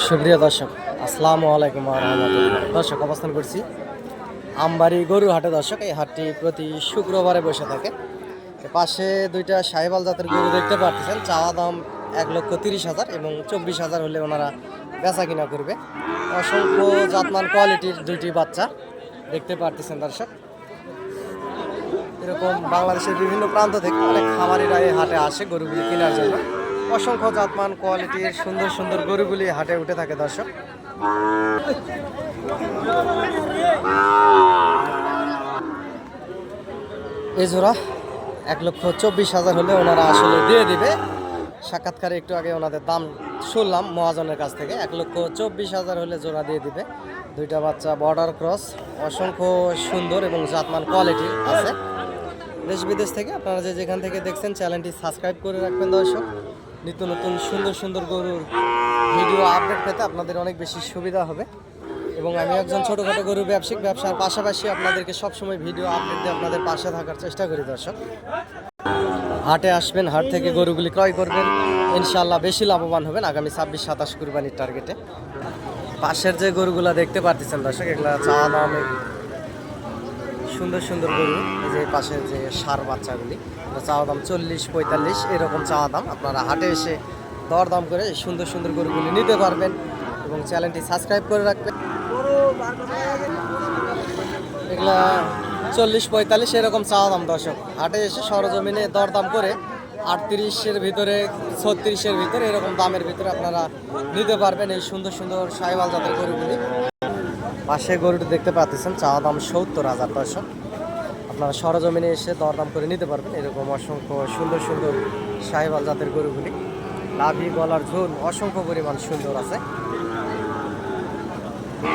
সুপ্রিয় দর্শক, আসসালামু আলাইকুম ওয়া রাহমাতুল্লাহ। দর্শক, অবস্থান করছি আমবাড়ি গরু হাটে। দর্শক, এই হাটটি প্রতি শুক্রবারে বসে থাকে। পাশে দুইটা সাহিওয়াল জাতের গরু দেখতে পাচ্ছেন। চাওয়া দাম 1,30,000 এবং 24,000 হলে ওনারা বেচা কিনা করবে। অসংখ্য জাতমান কোয়ালিটির দুইটি বাচ্চা দেখতে পাচ্ছেন দর্শক। এরকম বাংলাদেশের বিভিন্ন প্রান্ত থেকে অনেক খামারিরা এই হাটে আসে গরুগুলি কেনার জন্য। অসংখ্য জাতমান কোয়ালিটির সুন্দর সুন্দর গরুগুলি হাটে উঠে থাকে দর্শক। এই জোড়া 1,24,000 হলে ওনারা আসলে দিয়ে দিবে। সাক্ষাৎকারে একটু আগে ওনাদের দাম শুনলাম মহাজনের কাছ থেকে। 1,24,000 হলে জোড়া দিয়ে দিবে। দুইটা বাচ্চা বর্ডার ক্রস, অসংখ্য সুন্দর এবং জাতমান কোয়ালিটির আছে। দেশ বিদেশ থেকে আপনারা যেখান থেকে দেখছেন চ্যানেলটি সাবস্ক্রাইব করে রাখবেন দর্শক। নিত্য নতুন সুন্দর সুন্দর গরুর ভিডিও আপডেট পেতে আপনাদের অনেক বেশি সুবিধা হবে। এবং আমি একজন ছোটোখাটো গরু ব্যবসার পাশাপাশি আপনাদেরকে সবসময় ভিডিও আপডেট দিয়ে আপনাদের পাশে থাকার চেষ্টা করি দর্শক। হাটে আসবেন, হাট থেকে গরুগুলি ক্রয় করবেন, ইনশাআল্লাহ বেশি লাভবান হবেন আগামী 26-27 কুরবানির টার্গেটে। পাশের যে গরুগুলা দেখতে পাচ্ছেন দর্শক, এগুলা চাওয়া দামে সুন্দর সুন্দর গরু। এই যে পাশের যে ষাঁড় বাচ্চাগুলি, চাওয়া দাম 40-45 এরকম চাওয়া দাম। আপনারা হাটে এসে দরদাম করে সুন্দর সুন্দর গরুগুলি নিতে পারবেন এবং চ্যানেলটি সাবস্ক্রাইব করে রাখবেন। এগুলা 40-45 এরকম চাওয়া দাম দর্শক। হাটে এসে সরজমিনে দরদাম করে 38-এর ভিতরে 36-এর ভিতরে এরকম দামের ভিতরে আপনারা নিতে পারবেন এই সুন্দর সুন্দর সাহিওয়াল জাতের গরুগুলি। পাশে গরুটি দেখতে পাচ্ছেন, চাওয়া দাম 70,000 দর্শক। আপনারা সরজমিনে এসে দরদাম করে নিতে পারবেন এরকম অসংখ্য সুন্দর সুন্দর সাহিওয়াল জাতের গরুগুলি। লাভি গলার ঝোল অসংখ্য পরিমাণ সুন্দর আছে।